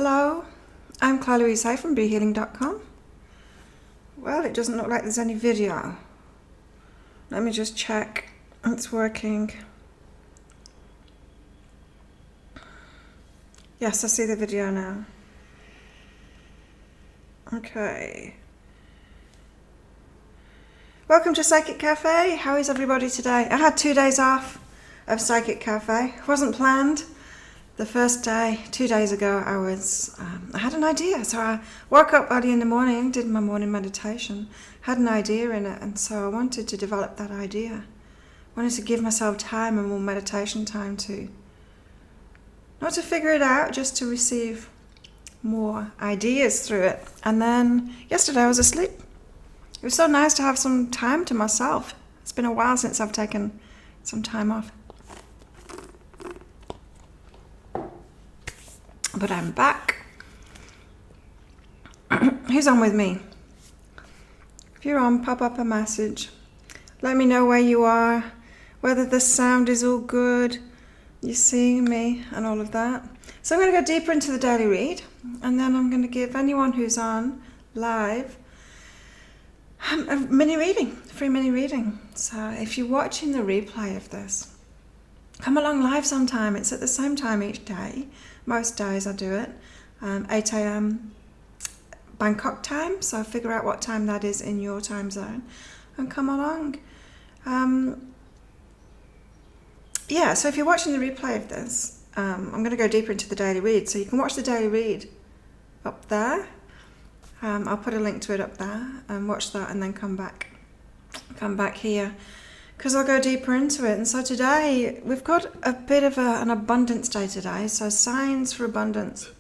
Hello, I'm Claire Louise Hay from BeHealing.com. Well, it doesn't look like there's any video. Let me just check it's working. Yes, I see the video now. Okay. Welcome to Psychic Cafe. How is everybody today? I had 2 days off of Psychic Cafe. It wasn't planned. The first day, 2 days ago, I had an idea. So I woke up early in the morning, did my morning meditation, had an idea in it, and so I wanted to develop that idea. I wanted to give myself time and more meditation time to, not to figure it out, just to receive more ideas through it. And then yesterday I was asleep. It was so nice to have some time to myself. It's been a while since I've taken some time off. But I'm back. Who's on with me? If you're on, pop up a message. Let me know where you are, whether the sound is all good, you're seeing me and all of that. So I'm going to go deeper into the daily read, and then I'm going to give anyone who's on live a mini reading, free mini reading. So if you're watching the replay of this, come along live sometime. It's at the same time each day. Most days I do it, 8 a.m. Bangkok time, so figure out what time that is in your time zone and come along. So if you're watching the replay of this, I'm going to go deeper into the daily read, so you can watch the daily read up there. I'll put a link to it up there and watch that, and then come back here, because I'll go deeper into it. And so today we've got a bit of an abundance day today, so signs for abundance.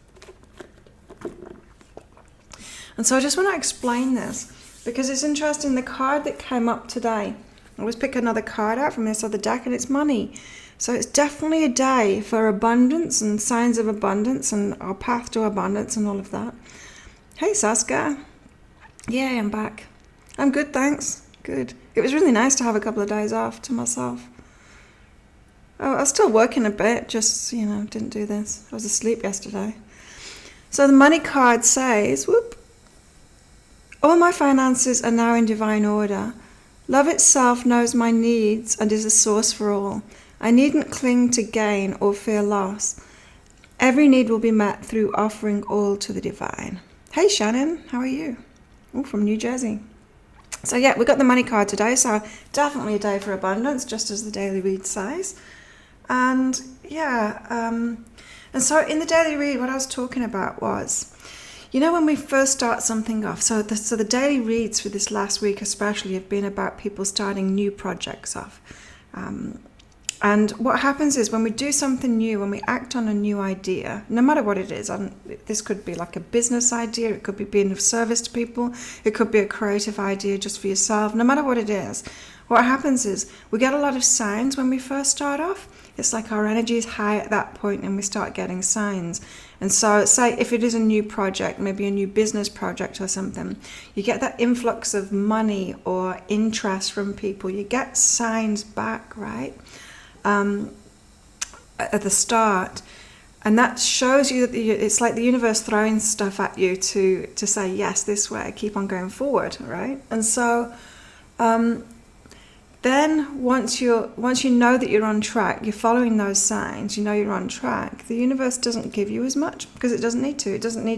And so I just want to explain this because it's interesting. The card that came up today, I always pick another card out from this other deck, and it's money. So it's definitely a day for abundance and signs of abundance and our path to abundance and all of that. Hey Sasuke. Yay, I'm back. I'm good, thanks. Good. It was really nice to have a couple of days off to myself. Oh, I was still working a bit, just, didn't do this. I was asleep yesterday. So the money card says, all my finances are now in divine order. Love itself knows my needs and is a source for all. I needn't cling to gain or fear loss. Every need will be met through offering all to the divine. Hey Shannon, how are you? Oh, from New Jersey. So yeah, we got the money card today, so definitely a day for abundance, just as the daily read says. And and so in the daily read, what I was talking about was, when we first start something off, so the daily reads for this last week especially have been about people starting new projects off. And what happens is when we do something new, when we act on a new idea, no matter what it is, this could be like a business idea, it could be being of service to people, it could be a creative idea just for yourself, no matter what it is, what happens is we get a lot of signs when we first start off. It's like our energy is high at that point and we start getting signs. And so say if it is a new project, maybe a new business project or something, you get that influx of money or interest from people, you get signs back, right? At the start, and that shows you that it's like the universe throwing stuff at you to say yes, this way, keep on going forward, right? And so then once you know that you're on track, you're following those signs, you're on track, the universe doesn't give you as much because it doesn't need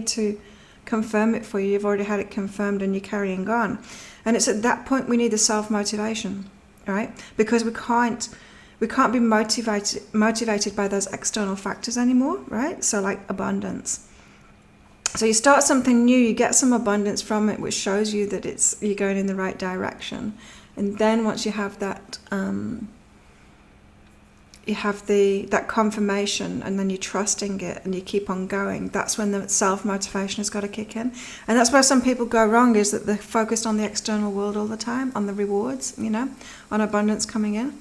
to confirm it for you. You've already had it confirmed and you're carrying on. And it's at that point we need the self-motivation, right? Because we can't be motivated by those external factors anymore, right? So like abundance. So you start something new, you get some abundance from it, which shows you that you're going in the right direction. And then once you have that, that confirmation, and then you're trusting it and you keep on going, that's when the self-motivation has got to kick in. And that's where some people go wrong, is that they're focused on the external world all the time, on the rewards, on abundance coming in.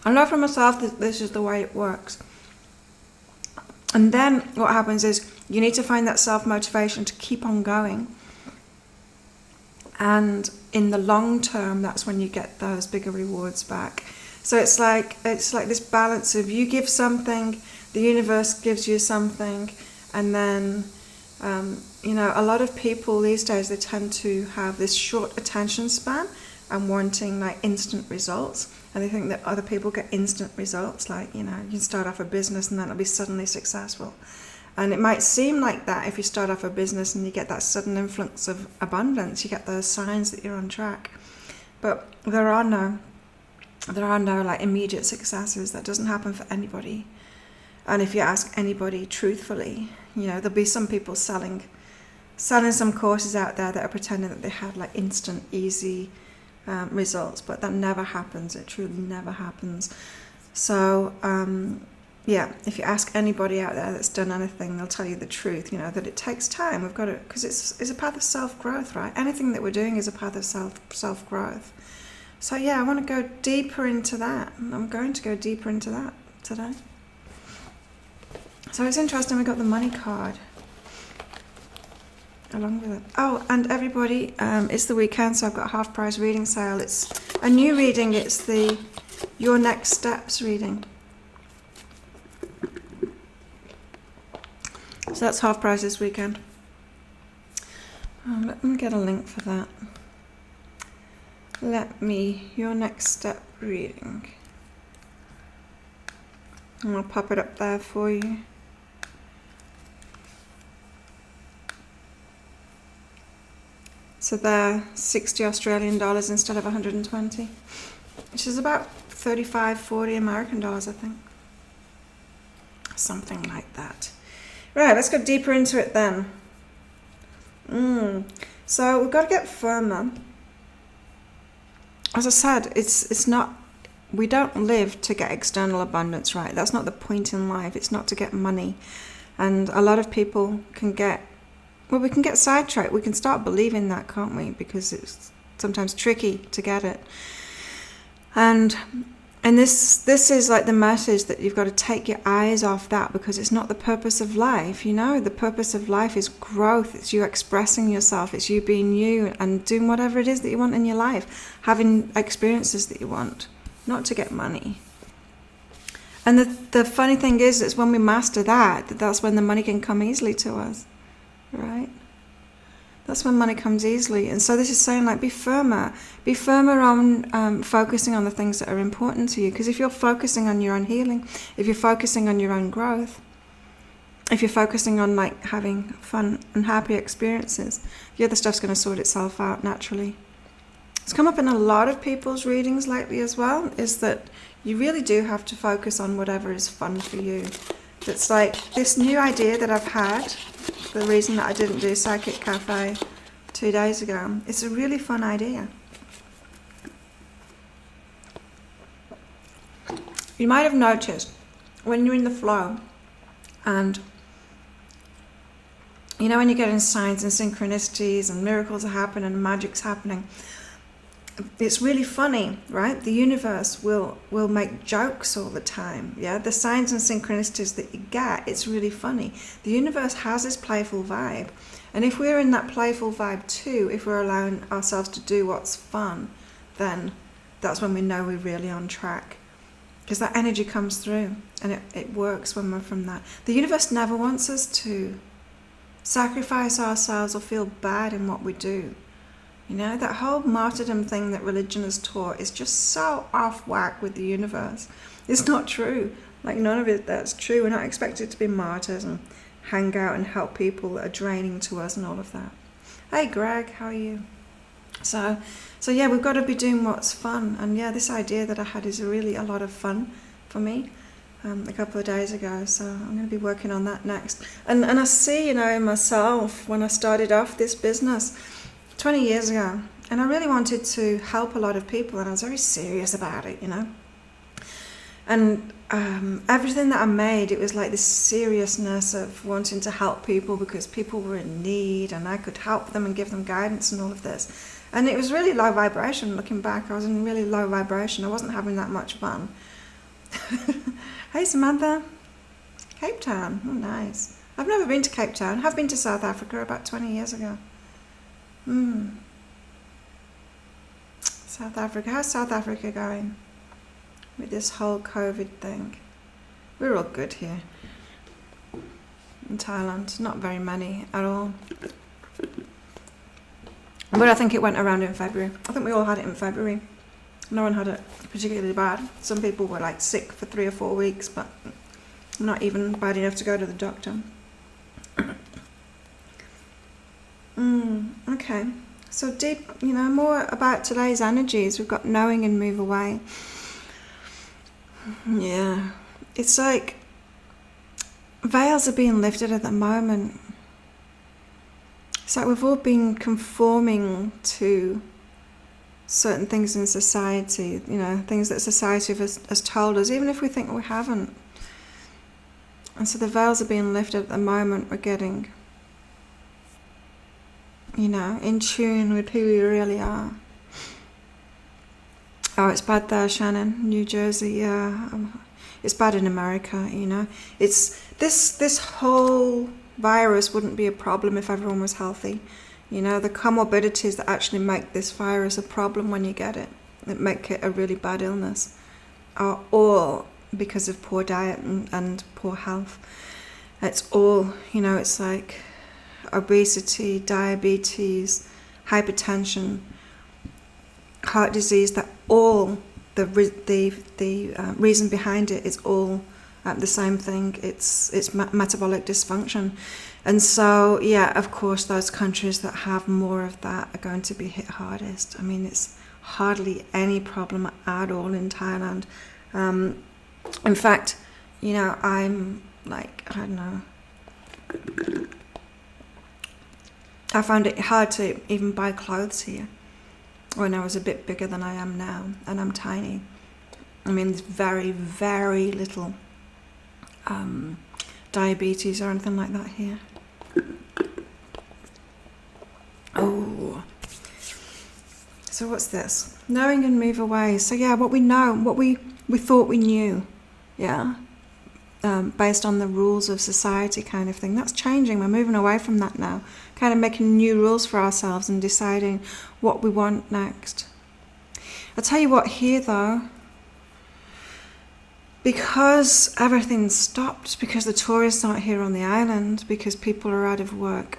I know for myself that this is the way it works. And then what happens is you need to find that self-motivation to keep on going. And in the long term, that's when you get those bigger rewards back. So it's like this balance of you give something, the universe gives you something, and then a lot of people these days, they tend to have this short attention span and wanting like instant results, and they think that other people get instant results, like you can start off a business and then it'll be suddenly successful. And it might seem like that if you start off a business and you get that sudden influx of abundance, you get those signs that you're on track. But there are no like immediate successes. That doesn't happen for anybody. And if you ask anybody truthfully, there'll be some people selling some courses out there that are pretending that they have like instant, easy results, but that never happens. It truly never happens. So if you ask anybody out there that's done anything, they'll tell you the truth, that it takes time. We've got to, because it's a path of self-growth, right? Anything that we're doing is a path of self-growth. So I want to go deeper into that. I'm going to go deeper into that today. So it's interesting, we got the money card along with it. Oh, and everybody, it's the weekend, so I've got a half price reading sale. It's a new reading. It's the Your Next Steps reading. So that's half price this weekend. Let me get a link for that. Your Next Step reading. And I'll pop it up there for you. So they're 60 Australian dollars instead of 120, which is about 35, 40 American dollars, I think. Something like that. Right, let's go deeper into it then. So we've got to get firmer. As I said, it's not, we don't live to get external abundance, right? That's not the point in life. It's not to get money. And a lot of people we can get sidetracked. We can start believing that, can't we? Because it's sometimes tricky to get it. And this is like the message that you've got to take your eyes off that, because it's not the purpose of life. The purpose of life is growth. It's you expressing yourself. It's you being you and doing whatever it is that you want in your life, having experiences that you want, not to get money. And the funny thing is, it's when we master that's when the money can come easily to us, right? That's when money comes easily. And so this is saying, like, be firmer on focusing on the things that are important to you. Because if you're focusing on your own healing, if you're focusing on your own growth, if you're focusing on like having fun and happy experiences, the other stuff's going to sort itself out naturally. It's come up in a lot of people's readings lately as well, is that you really do have to focus on whatever is fun for you. It's like this new idea that I've had, the reason that I didn't do Psychic Cafe 2 days ago, it's a really fun idea. You might have noticed when you're in the flow and when you're getting signs and synchronicities and miracles are happening and magic's happening, it's really funny, right? The universe will make jokes all the time. Yeah, the signs and synchronicities that you get, it's really funny. The universe has this playful vibe, and if we're in that playful vibe too, if we're allowing ourselves to do what's fun, then that's when we know we're really on track, because that energy comes through and it works when we're from that. The universe never wants us to sacrifice ourselves or feel bad in what we do. That whole martyrdom thing that religion has taught is just so off whack with the universe. It's not true. Like, none of it that's true. We're not expected to be martyrs and hang out and help people that are draining to us and all of that. Hey Greg, how are you? So yeah, we've got to be doing what's fun. And yeah, this idea that I had is really a lot of fun for me a couple of days ago. So I'm going to be working on that next. And I see, in myself, when I started off this business 20 years ago, and I really wanted to help a lot of people, and I was very serious about it, and everything that I made, it was like this seriousness of wanting to help people because people were in need and I could help them and give them guidance and all of this, and it was really low vibration. Looking back, I was in really low vibration. I wasn't having that much fun. Hey Samantha, Cape Town, oh nice. I've never been to Cape Town. I've been to South Africa about 20 years ago. South Africa. How's South Africa going? with this whole COVID thing. We're all good here in Thailand. Not very many at all. But I think it went around in February. I think we all had it in February. No one had it particularly bad. Some people were like sick for 3 or 4 weeks, but not even bad enough to go to the doctor. Okay. So deep, more about today's energies. We've got knowing and move away. Yeah. It's like veils are being lifted at the moment. It's like we've all been conforming to certain things in society, things that society has told us, even if we think we haven't. And so the veils are being lifted at the moment. We're getting, in tune with who we really are. Oh, it's bad there, Shannon, New Jersey. Yeah, it's bad in America. It's this whole virus wouldn't be a problem if everyone was healthy. The comorbidities that actually make this virus a problem when you get it, that make it a really bad illness, are all because of poor diet and poor health. It's all, it's like obesity, diabetes, hypertension, heart disease, that all the reason behind it is all the same thing. It's metabolic dysfunction. And so, yeah, of course, those countries that have more of that are going to be hit hardest. I mean, it's hardly any problem at all in Thailand. In fact, I'm like, I don't know, I found it hard to even buy clothes here when I was a bit bigger than I am now, and I'm tiny. I mean, there's very, very little diabetes or anything like that here. Oh, so what's this? Knowing and move away. So yeah, what we know, what we thought we knew, yeah, based on the rules of society kind of thing, that's changing. We're moving away from that now, kind of making new rules for ourselves and deciding what we want next. I'll tell you what, here though, because everything's stopped, because the tourists aren't here on the island, because people are out of work,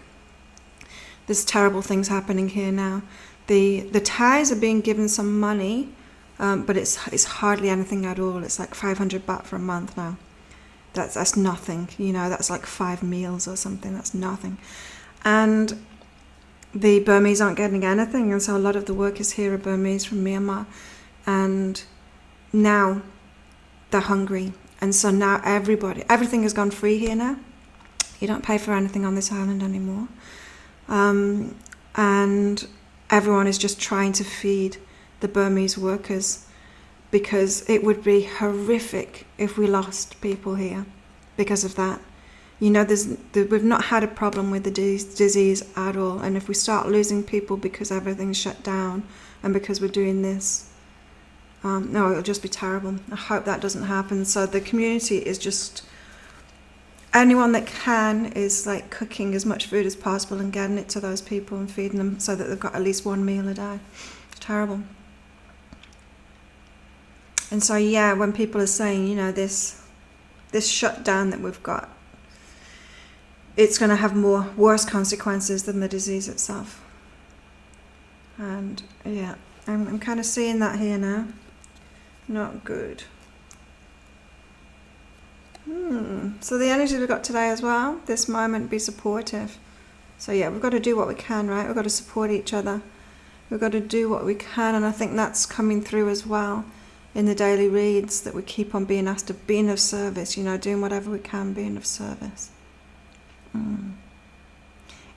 there's terrible things happening here now. The Thais are being given some money, but it's hardly anything at all. It's like 500 baht for a month now. That's nothing, that's like 5 meals or something. That's nothing. And the Burmese aren't getting anything, and so a lot of the workers here are Burmese from Myanmar, and now they're hungry, and so now everything has gone free here now. You don't pay for anything on this island anymore, and everyone is just trying to feed the Burmese workers, because it would be horrific if we lost people here because of that. We've not had a problem with the disease at all, and if we start losing people because everything's shut down and because we're doing this, no, it'll just be terrible. I hope that doesn't happen. So the community is just, anyone that can is like cooking as much food as possible and getting it to those people and feeding them so that they've got at least 1 meal a day. It's terrible. And so, yeah, when people are saying, this shutdown that we've got, it's going to have worse consequences than the disease itself. And, yeah, I'm kind of seeing that here now. Not good. So the energy we've got today as well, this moment, be supportive. So yeah, we've got to do what we can, right? We've got to support each other. We've got to do what we can, and I think that's coming through as well in the daily reads, that we keep on being asked to be of service, doing whatever we can, being of service.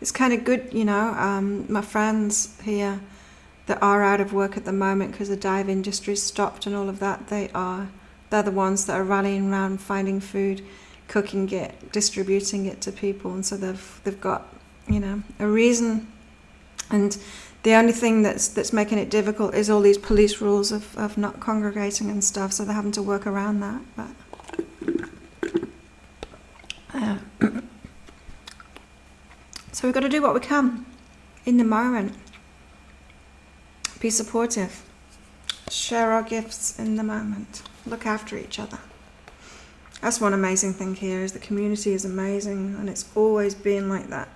It's kind of good, my friends here that are out of work at the moment because the dive industry's stopped and all of that, they're the ones that are rallying around, finding food, cooking it, distributing it to people, and so they've got a reason. And the only thing that's making it difficult is all these police rules of not congregating and stuff, so they're having to work around that. But so we've got to do what we can in the moment. Be supportive. Share our gifts in the moment. look after each other. That's one amazing thing here, is the community is amazing, and it's always been like that.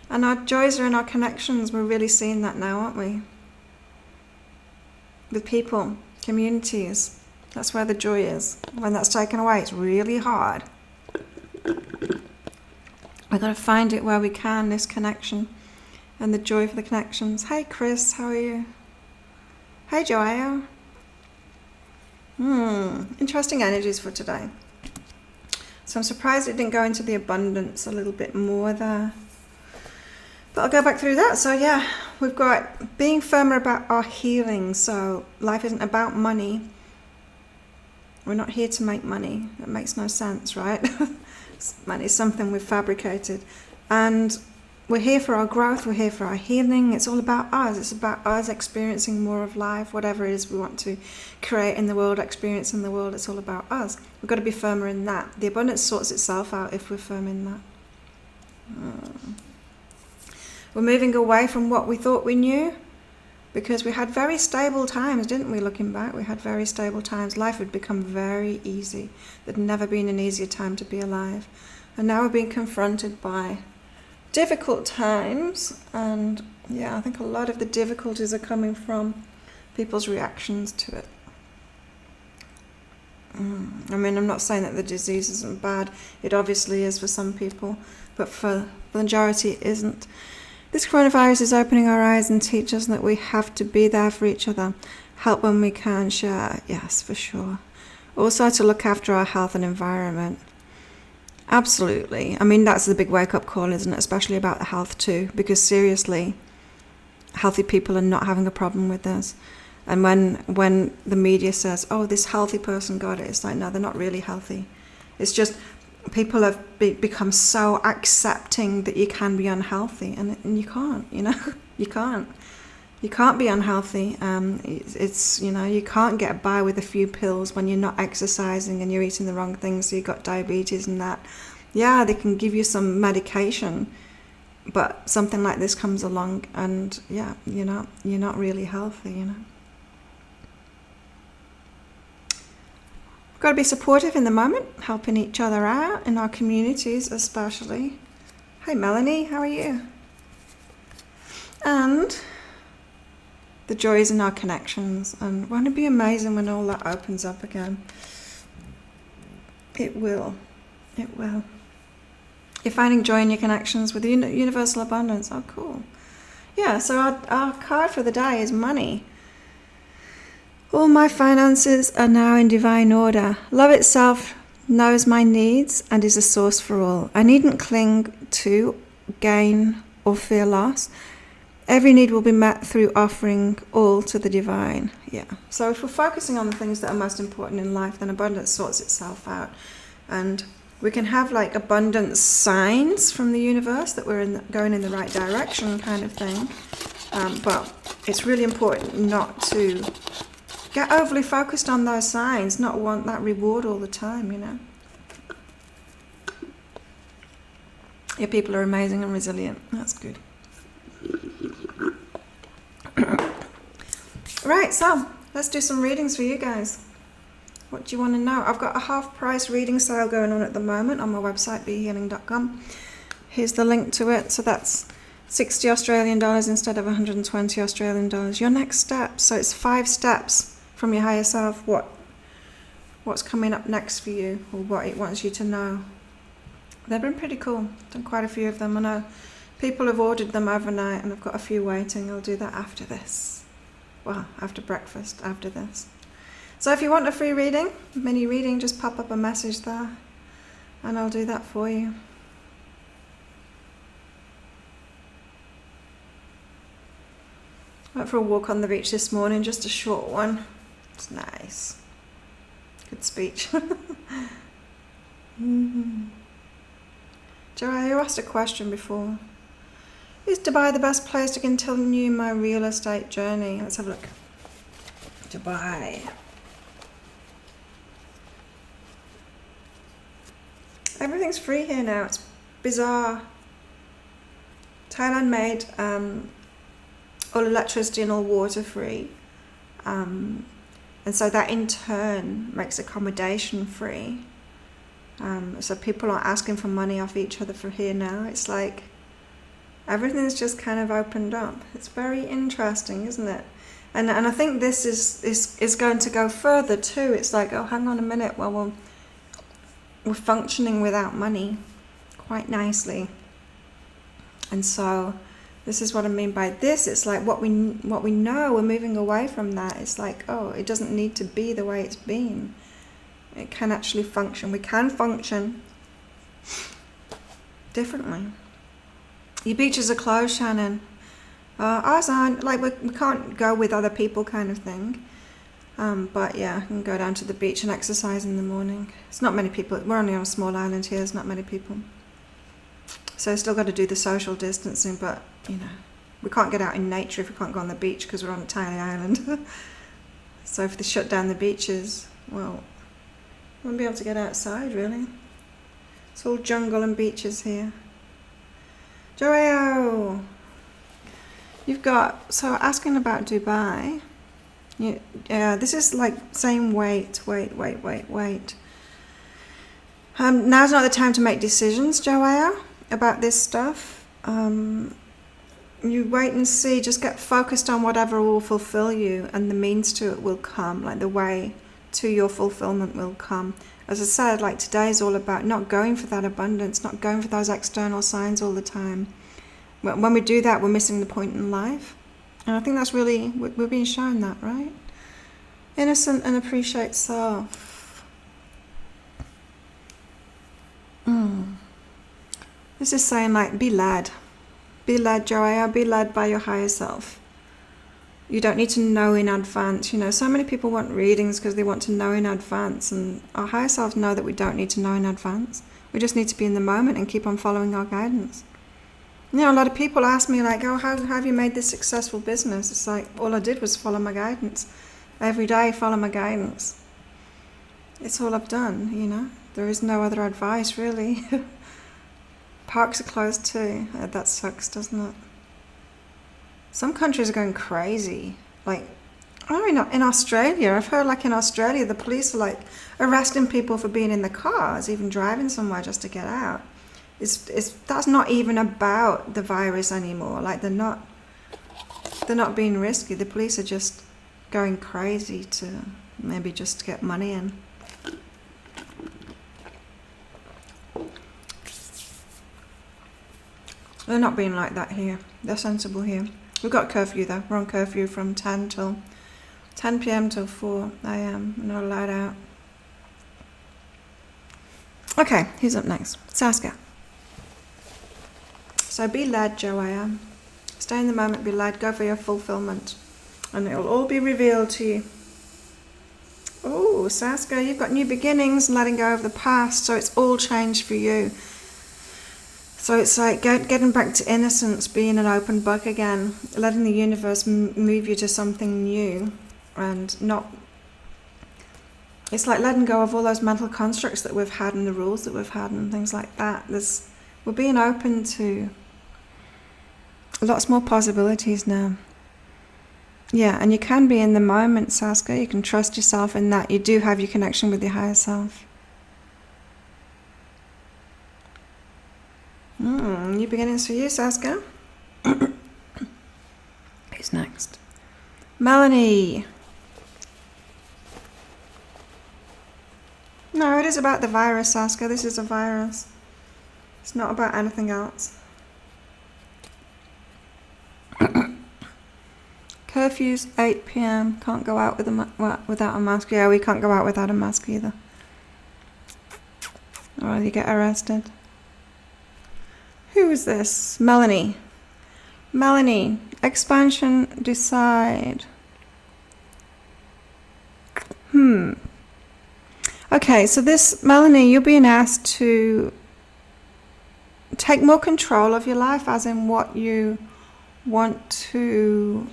And our joys are in our connections. We're really seeing that now, aren't we? With people, communities. That's where the joy is. When that's taken away, it's really hard. We've got to find it where we can, this connection, and the joy for the connections. Hey Chris, how are you? Hey Joanne. Interesting energies for today. So I'm surprised it didn't go into the abundance a little bit more there. But I'll go back through that. So yeah, we've got being firmer about our healing. So life isn't about money. We're not here to make money. That makes no sense, right? Money is something we've fabricated. And we're here for our growth. We're here for our healing. It's all about us. It's about us experiencing more of life, whatever it is we want to create in the world, experience in the world. It's all about us. We've got to be firmer in that. The abundance sorts itself out if we're firm in that. We're moving away from what we thought we knew, because we had very stable times, didn't we? Looking back, we had very stable times. Life had become very easy. There'd never been an easier time to be alive. And now we're being confronted by difficult times. And yeah, I think a lot of the difficulties are coming from people's reactions to it. I mean, I'm not saying that the disease isn't bad. It obviously is for some people, but for the majority it isn't. This coronavirus is opening our eyes and teaches us that we have to be there for each other, help when we can, share, yes, for sure. Also to look after our health and environment. Absolutely. I mean, that's the big wake-up call, isn't it? Especially about the health too, because seriously, healthy people are not having a problem with this. And when the media says, oh, this healthy person got it, it's like, no, they're not really healthy. It's just people have become so accepting that you can be unhealthy, and you can't, you can't be unhealthy. It's you can't get by with a few pills when you're not exercising and you're eating the wrong things, so you've got diabetes and that. Yeah, they can give you some medication, but something like this comes along and yeah, you're not really healthy, Got to be supportive in the moment, helping each other out in our communities especially. Hey Melanie, how are you? And the joys in our connections, and won't it be amazing when all that opens up again? It will. You're finding joy in your connections with the universal abundance. Oh, cool. Yeah, so our card for the day is money. All my finances are now in divine order. Love itself knows my needs and is a source for all. I needn't cling to, gain, or fear loss. Every need will be met through offering all to the divine. Yeah. So if we're focusing on the things that are most important in life, then abundance sorts itself out. And we can have like abundance signs from the universe that we're going in the right direction kind of thing. But it's really important not to get overly focused on those signs, not want that reward all the time, Your people are amazing and resilient. That's good. Right, so let's do some readings for you guys. What do you want to know? I've got a half-price reading sale going on at the moment on my website, behealing.com. Here's the link to it. So that's 60 Australian dollars instead of 120 Australian dollars. Your next step. So it's 5 steps from your higher self, what's coming up next for you, or what it wants you to know. They've been pretty cool. Done quite a few of them. I know people have ordered them overnight, and I've got a few waiting. I'll do that after this. Well, after breakfast, after this. So if you want a free reading, mini reading, just pop up a message there, and I'll do that for you. Went for a walk on the beach this morning, just a short one. It's nice. Good speech. Joanne, you asked a question before. Is Dubai the best place to continue my real estate journey? Let's have a look. Dubai. Everything's free here now. It's bizarre. Thailand made all electricity and all water free. And so that in turn makes accommodation free. So people aren't asking for money off each other for here now. It's like everything's just kind of opened up. It's very interesting, isn't it? And I think this is going to go further too. It's like, oh, hang on a minute. Well, we're functioning without money quite nicely. And so this is what I mean by this. It's like what we know, we're moving away from that. It's like, oh, it doesn't need to be the way it's been. It can actually function. We can function differently. Your beaches are closed, Shannon. Ours aren't. Like, we can't go with other people kind of thing. But yeah, I can go down to the beach and exercise in the morning. It's not many people. We're only on a small island here. There's not many people. So still got to do the social distancing, but, you know, we can't get out in nature if we can't go on the beach because we're on a tiny island. So if they shut down the beaches, well, we won't be able to get outside, really. It's all jungle and beaches here. Joao! You've got, so asking about Dubai. Yeah, this is like saying wait. Now's not the time to make decisions, Joao, about this stuff. You wait and see, just get focused on whatever will fulfill you, and the means to it will come, like the way to your fulfillment will come. As I said, like today's all about not going for that abundance, not going for those external signs all the time. When we do that, we're missing the point in life. And I think that's really, we're being shown that, right? Innocent and appreciate self. This is saying like, be led. Be led, Joanna, be led by your higher self. You don't need to know in advance. You know, so many people want readings because they want to know in advance. And our higher selves know that we don't need to know in advance. We just need to be in the moment and keep on following our guidance. You know, a lot of people ask me like, oh, how have you made this successful business? It's like, all I did was follow my guidance. Every day, follow my guidance. It's all I've done, you know. There is no other advice, really. Parks are closed too. That sucks, doesn't it? Some countries are going crazy. Like, I mean, in Australia, I've heard like in Australia, the police are like arresting people for being in the cars, even driving somewhere just to get out. That's not even about the virus anymore. Like they're not being risky. The police are just going crazy to maybe just get money in. They're not being like that here. They're sensible here. We've got curfew though. We're on curfew from 10 p.m. till 4 a.m. We're not allowed out. Okay, who's up next? Sasuke. So be led, Joanne. Stay in the moment, be led, go for your fulfillment. And it'll all be revealed to you. Oh, Sasuke, you've got new beginnings, letting go of the past, so it's all changed for you. So it's like getting back to innocence, being an open book again, letting the universe move you to something new, and not... It's like letting go of all those mental constructs that we've had and the rules that we've had and things like that. We're being open to lots more possibilities now. Yeah, and you can be in the moment, Sasuke. You can trust yourself in that. You do have your connection with your higher self. New beginnings for you, Sasuke. Who's next? Melanie. No, it is about the virus, Sasuke. This is a virus. It's not about anything else. Curfew's 8 p.m. Can't go out without a mask. Yeah, we can't go out without a mask either. Or you get arrested. Who is this? Melanie. Melanie. Expansion. Decide. Okay, so this, Melanie, you're being asked to take more control of your life, as in what you want to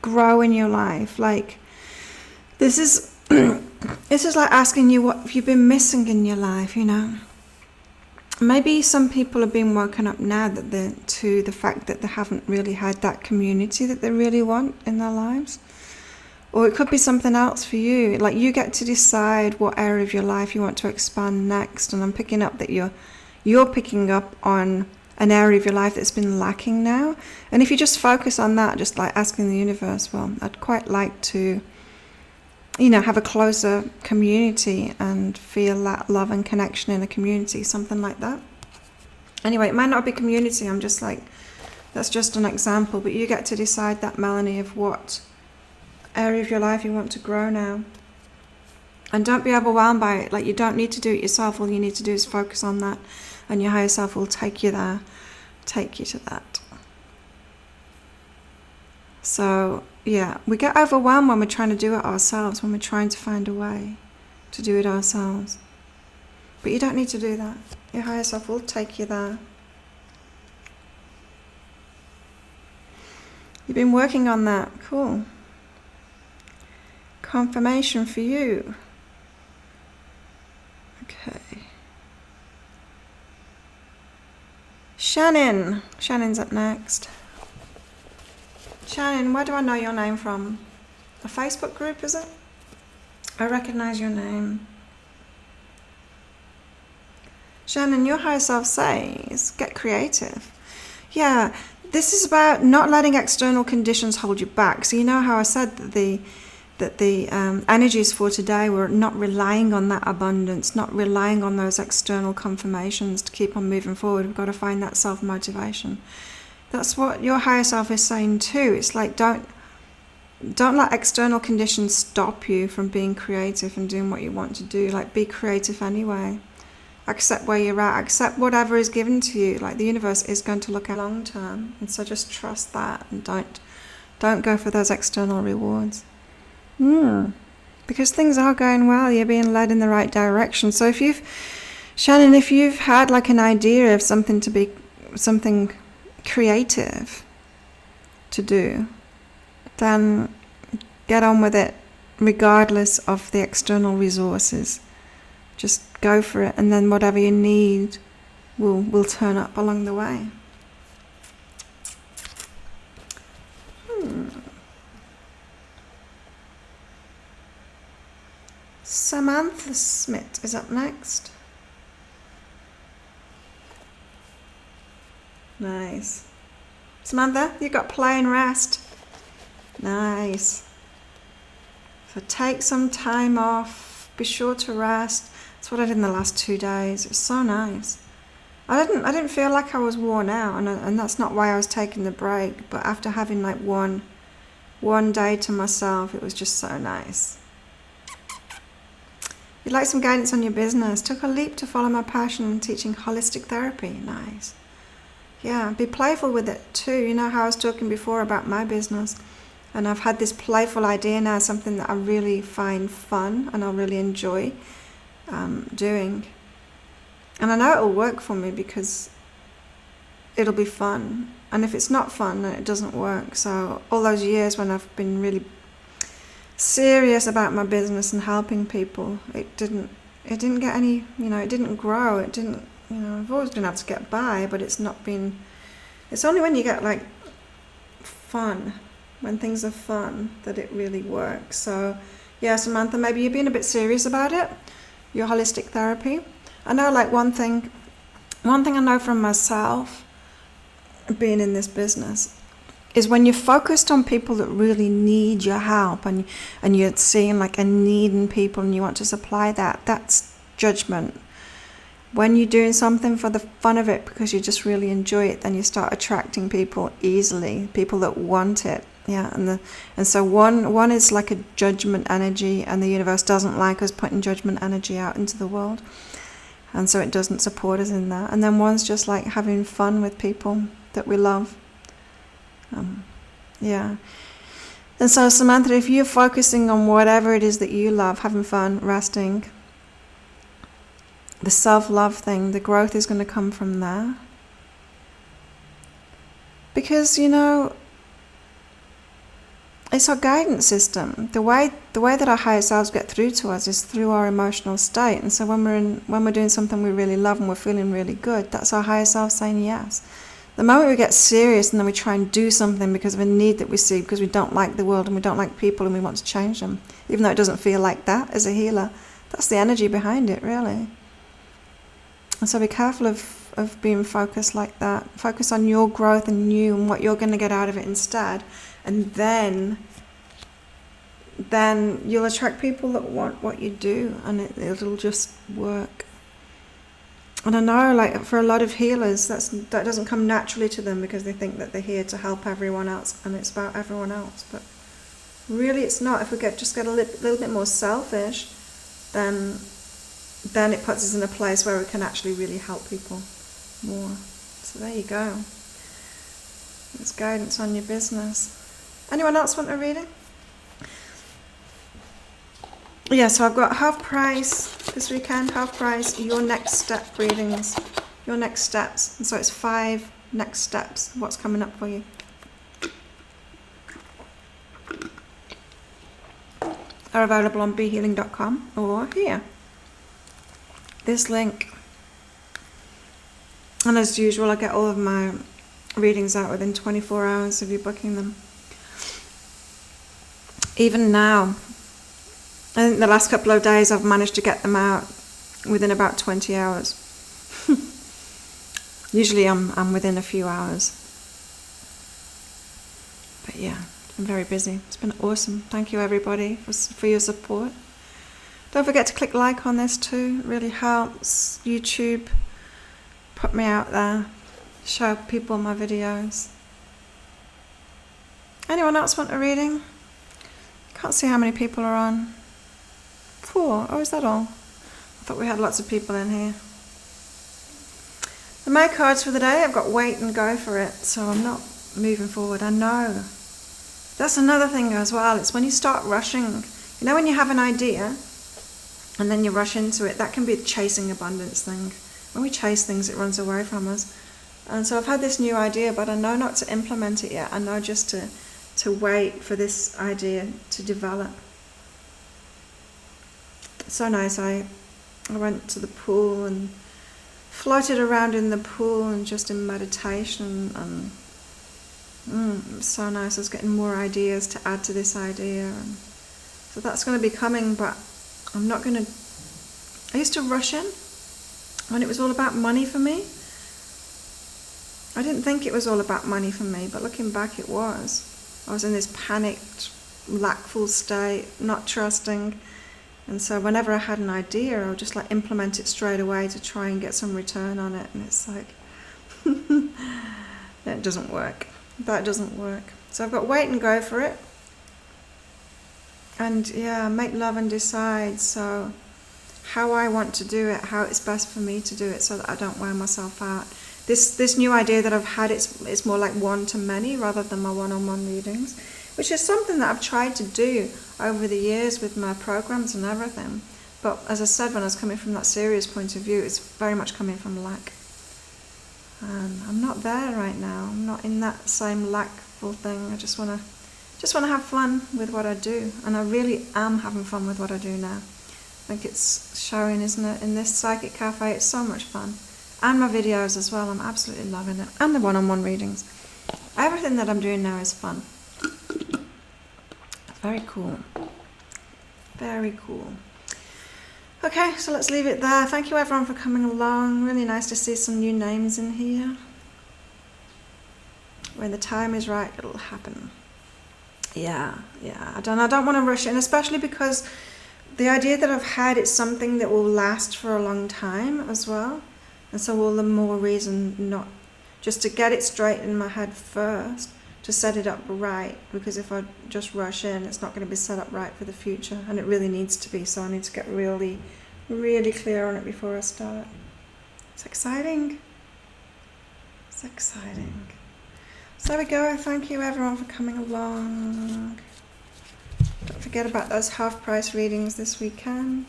grow in your life. Like, this is this is like asking you what have you been missing in your life, you know. maybe some people are being woken up now to the fact that they haven't really had that community that they really want in their lives. Or it could be something else for you. Like, you get to decide what area of your life you want to expand next. And I'm picking up that you're picking up on an area of your life that's been lacking now. And if you just focus on that, just like asking the universe, well, I'd quite like to, have a closer community and feel that love and connection in a community, something like that. Anyway, it might not be community, I'm just like, that's just an example, but you get to decide that, Melanie, of what area of your life you want to grow now. And don't be overwhelmed by it. Like, you don't need to do it yourself. All you need to do is focus on that, and your higher self will take you there, take you to that. So, yeah, we get overwhelmed when we're trying to do it ourselves, when we're trying to find a way to do it ourselves. But you don't need to do that. Your higher self will take you there. You've been working on that. Cool. Confirmation for you. Okay. Shannon. Shannon's up next. Shannon, where do I know your name from? A Facebook group, is it? I recognize your name. Shannon, your higher self says, get creative. Yeah, this is about not letting external conditions hold you back. So you know how I said that the energies for today were not relying on that abundance, not relying on those external confirmations to keep on moving forward. We've got to find that self-motivation. That's what your higher self is saying too. It's like, don't let external conditions stop you from being creative and doing what you want to do. Like, be creative anyway. Accept where you're at. Accept whatever is given to you. Like, the universe is going to look at long term, and so just trust that, and don't go for those external rewards. Because things are going well. You're being led in the right direction. So if you've had like an idea of something creative to do, then get on with it regardless of the external resources. Just go for it, and then whatever you need will turn up along the way. Samantha Smith is up next. Nice. Samantha, you got play and rest. Nice. So take some time off. Be sure to rest. That's what I did in the last 2 days. It was so nice. I didn't feel like I was worn out, and that's not why I was taking the break. But after having like one day to myself, it was just so nice. You'd like some guidance on your business. Took a leap to follow my passion in teaching holistic therapy. Nice. Yeah, be playful with it too. You know how I was talking before about my business, and I've had this playful idea now, something that I really find fun and I really enjoy doing. And I know it'll work for me because it'll be fun. And if it's not fun, then it doesn't work. So all those years when I've been really serious about my business and helping people, it didn't get any, it didn't grow. It didn't, I've always been able to get by, but it's only when you get like fun, when things are fun, that it really works. So yeah, Samantha, maybe you're being a bit serious about it, your holistic therapy. I know like one thing I know from myself being in this business is when you're focused on people that really need your help, and you're seeing like a need in people and you want to supply that, that's judgment. When you're doing something for the fun of it because you just really enjoy it, then you start attracting people easily, people that want it. Yeah, and so one is like a judgment energy, and the universe doesn't like us putting judgment energy out into the world, and so it doesn't support us in that. And then one's just like having fun with people that we love. Yeah. And so Samantha, if you're focusing on whatever it is that you love, having fun, resting, the self-love thing, the growth is going to come from there. Because, it's it's our guidance system. The way that our higher selves get through to us is through our emotional state. And so when we're doing something we really love and we're feeling really good, that's our higher self saying yes. The moment we get serious and then we try and do something because of a need that we see, because we don't like the world and we don't like people and we want to change them, even though it doesn't feel like that as a healer, that's the energy behind it, really. And so be careful of being focused like that. Focus on your growth and you and what you're going to get out of it instead. And then you'll attract people that want what you do, and it'll just work. And I know, like, for a lot of healers, that doesn't come naturally to them because they think that they're here to help everyone else and it's about everyone else. But really it's not. If we just get a little bit more selfish, then it puts us in a place where we can actually really help people more. So there you go. It's guidance on your business. Anyone else want a reading? Yeah, so I've got half price this weekend, half price, your next step readings, your next steps. And so it's 5 next steps, what's coming up for you. Are available on behealing.com or here. This link. And as usual, I get all of my readings out within 24 hours of you booking them. Even now, I think the last couple of days I've managed to get them out within about 20 hours. Usually I'm within a few hours. But yeah, I'm very busy. It's been awesome. Thank you everybody for your support. Don't forget to click like on this too. It really helps. YouTube, put me out there. Show people my videos. Anyone else want a reading? Can't see how many people are on. 4. Oh, is that all? I thought we had lots of people in here. The my cards for the day, I've got wait and go for it. So I'm not moving forward. I know. That's another thing as well. It's when you start rushing. You know, when you have an idea and then you rush into it, that can be a chasing abundance thing. When we chase things, it runs away from us. And so I've had this new idea, but I know not to implement it yet. I know just to wait for this idea to develop. So nice. I went to the pool and floated around in the pool and just in meditation, and it was so nice. I was getting more ideas to add to this idea, and so that's going to be coming. But I'm not going to. I used to rush in when it was all about money for me. I didn't think it was all about money for me, but looking back, it was. I was in this panicked, lackful state, not trusting. And so whenever I had an idea, I would just like implement it straight away to try and get some return on it. And it's like, it doesn't work. That doesn't work. So I've got wait and go for it. And yeah, make love and decide. So how I want to do it, how it's best for me to do it so that I don't wear myself out. This new idea that I've had, it's more like one-to-many rather than my one-on-one readings, which is something that I've tried to do over the years with my programs and everything. But as I said, when I was coming from that serious point of view, it's very much coming from lack. And I'm not there right now. I'm not in that same lackful thing. I just want to have fun with what I do. And I really am having fun with what I do now. I think it's showing, isn't it? In this Psychic Cafe, it's so much fun. And my videos as well, I'm absolutely loving it. And the one-on-one readings. Everything that I'm doing now is fun. Very cool. Very cool. Okay, so let's leave it there. Thank you everyone for coming along. Really nice to see some new names in here. When the time is right, it'll happen. Yeah. I don't want to rush in, especially because the idea that I've had, it's something that will last for a long time as well. And so all the more reason not just to get it straight in my head first, to set it up right, because if I just rush in, it's not going to be set up right for the future, and it really needs to be. So I need to get really, really clear on it before I start. It's exciting. It's exciting. So there we go. Thank you everyone for coming along. Don't forget about those half price readings this weekend.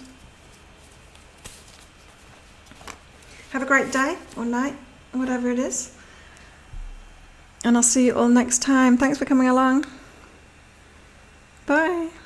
Have a great day or night, whatever it is. And I'll see you all next time. Thanks for coming along. Bye.